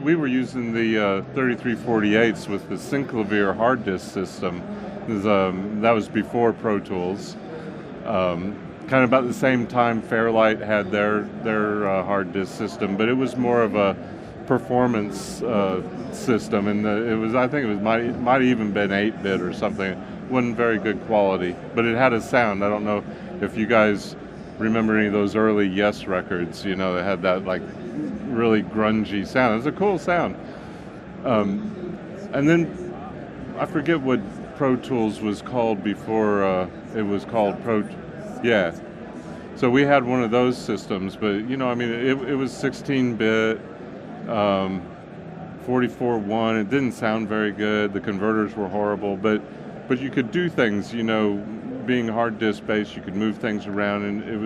we were using the 3348s with the Synclavier hard disk system. That was before Pro Tools. Kind of about the same time Fairlight had their hard disk system, but it was more of a performance system, and I think it might even been 8-bit or something. It wasn't very good quality, but it had a sound. I don't know if you guys remember any of those early Yes records. You know, they had that like really grungy sound. It was a cool sound. And then I forget what Pro Tools was called before it was called Yeah. So we had one of those systems, but you know, I mean, it was 16-bit, 44.1. It didn't sound very good. The converters were horrible, but you could do things. You know, being hard disk based, you could move things around, and it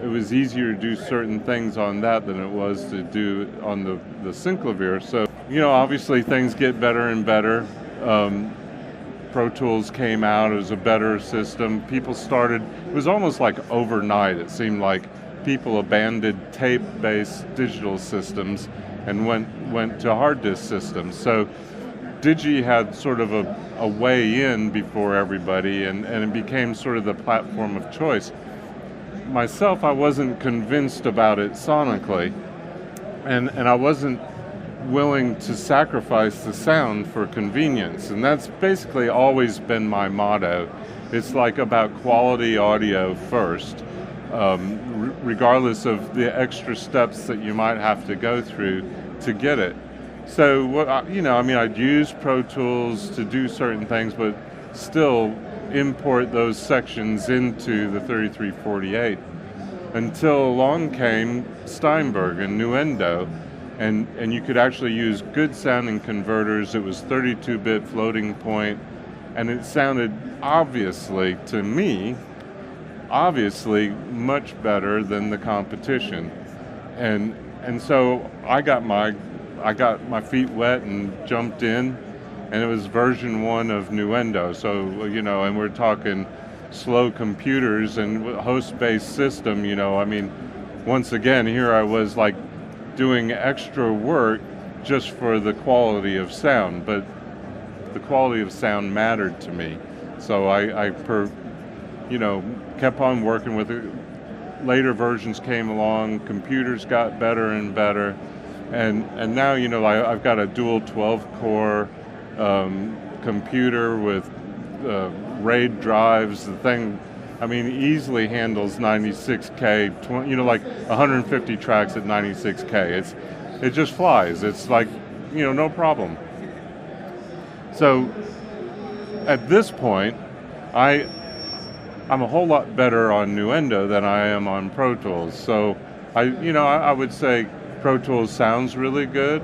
was easier to do certain things on that than it was to do on the Synclavier. So you know, obviously things get better and better. Pro Tools came out, it was a better system. People started, it was almost like overnight, it seemed like people abandoned tape-based digital systems and went to hard disk systems. So Digi had sort of a way in before everybody, and it became sort of the platform of choice. Myself, I wasn't convinced about it sonically, and I wasn't willing to sacrifice the sound for convenience, and that's basically always been my motto. It's like about quality audio first, regardless of the extra steps that you might have to go through to get it. So you know, I mean, I'd use Pro Tools to do certain things, but still import those sections into the 3348 until along came Steinberg and Nuendo. And you could actually use good sounding converters. It was 32-bit floating point, and it sounded obviously, to me, much better than the competition. And so I got my feet wet and jumped in, and it was version 1 of Nuendo. So, you know, and we're talking slow computers and host-based system, you know. I mean, once again, here I was like doing extra work just for the quality of sound, but the quality of sound mattered to me. So I kept on working with it. Later versions came along, computers got better and better, and now, you know, I've got a dual 12-core computer with RAID drives. The thing, I mean, easily handles 96K, you know, like 150 tracks at 96K. It just flies. It's like, you know, no problem. So at this point, I'm a whole lot better on Nuendo than I am on Pro Tools. So I would say Pro Tools sounds really good,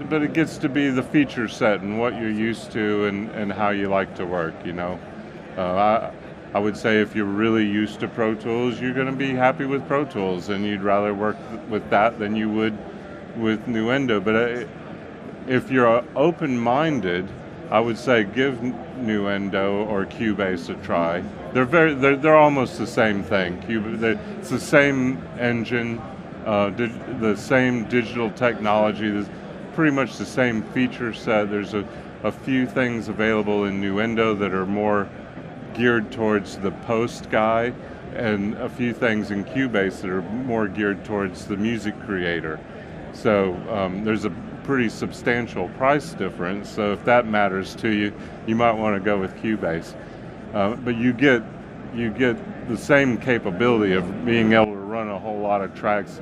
but it gets to be the feature set and what you're used to and how you like to work, you know. I would say if you're really used to Pro Tools, you're going to be happy with Pro Tools, and you'd rather work with that than you would with Nuendo. But if you're open-minded, I would say give Nuendo or Cubase a try. They're almost the same thing. It's the same engine, the same digital technology. There's pretty much the same feature set. There's a few things available in Nuendo that are more geared towards the post guy, and a few things in Cubase that are more geared towards the music creator. So there's a pretty substantial price difference. So if that matters to you, you might want to go with Cubase. But you get the same capability of being able to run a whole lot of tracks.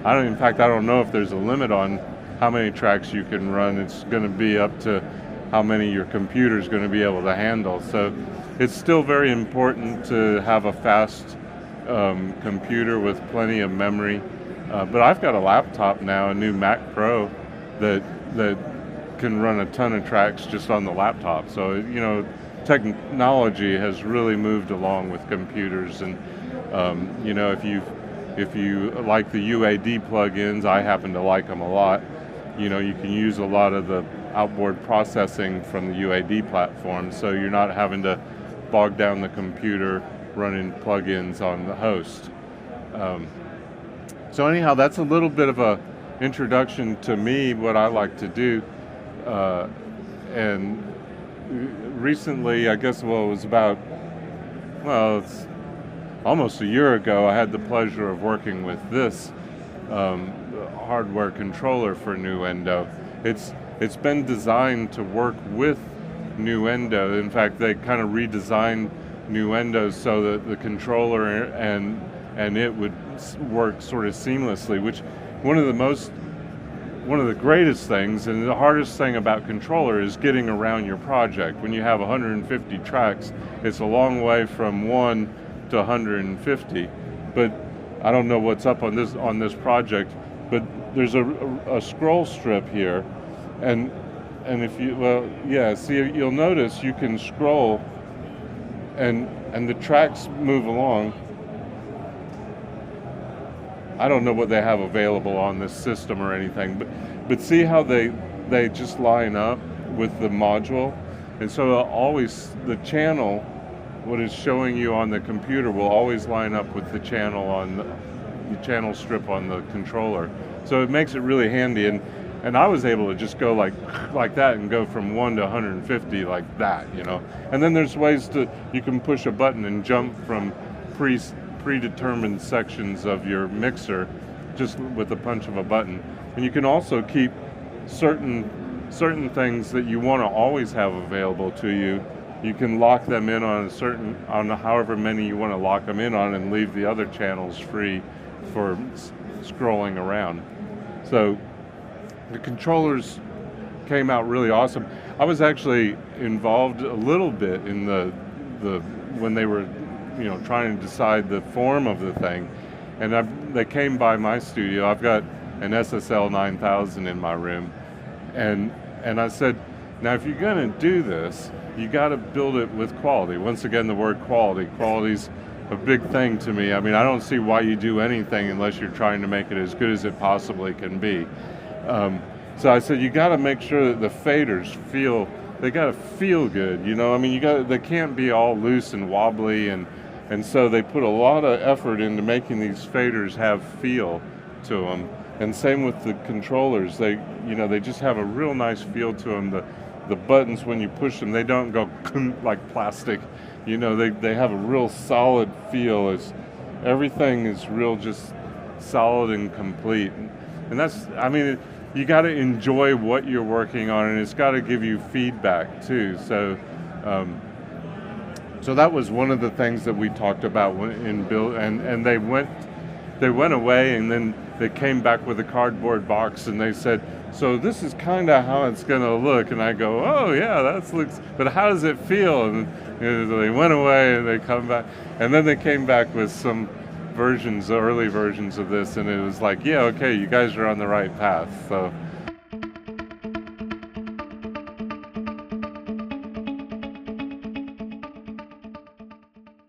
I don't know if there's a limit on how many tracks you can run. It's going to be up to how many your computer's going to be able to handle. So it's still very important to have a fast computer with plenty of memory. But I've got a laptop now, a new Mac Pro, that can run a ton of tracks just on the laptop. So, you know, technology has really moved along with computers. And, you know, if you like the UAD plugins, I happen to like them a lot. You know, you can use a lot of the outboard processing from the UAD platform, so you're not having to bog down the computer running plugins on the host. So anyhow, that's a little bit of a introduction to me, what I like to do. And recently, I guess, well, it was about, well, it's almost a year ago, I had the pleasure of working with this hardware controller for Nuendo. It's been designed to work with Nuendo. In fact, they kind of redesigned Nuendo so that the controller and it would work sort of seamlessly, which one of the greatest things and the hardest thing about controller is getting around your project. When you have 150 tracks, it's a long way from 1 to 150. But I don't know what's up on this project, but there's a scroll strip here, and if you, well, yeah, see, you'll notice you can scroll and the tracks move along. I don't know what they have available on this system or anything, but see how they just line up with the module, and so always the channel, what is showing you on the computer, will always line up with the channel on the channel strip on the controller. So it makes it really handy, and I was able to just go like that and go from 1 to 150 like that, you know. And then there's ways you can push a button and jump from predetermined sections of your mixer just with a punch of a button. And you can also keep certain things that you want to always have available to you. You can lock them in on however many you want to lock them in on, and leave the other channels free for scrolling around. So the controllers came out really awesome. I was actually involved a little bit in the when they were, you know, trying to decide the form of the thing, and they came by my studio. I've got an SSL 9000 in my room, and I said, now if you're going to do this, you got to build it with quality. Once again, the word quality. Quality's a big thing to me. I mean, I don't see why you do anything unless you're trying to make it as good as it possibly can be. So I said, you got to make sure that the faders they got to feel good. You know, I mean, they can't be all loose and wobbly, and so they put a lot of effort into making these faders have feel to them. And same with the controllers. They just have a real nice feel to them. The buttons, when you push them, they don't go like plastic. You know, they have a real solid feel. Everything is real just solid and complete. And that's, I mean, you got to enjoy what you're working on, and it's got to give you feedback too. So that was one of the things that we talked about in build, and they went away, and then they came back with a cardboard box, and they said, so this is kind of how it's going to look. And I go, oh yeah, that looks, but how does it feel? And they went away, and they come back, and then they came back with some early versions of this, and it was like, yeah, okay, you guys are on the right path. So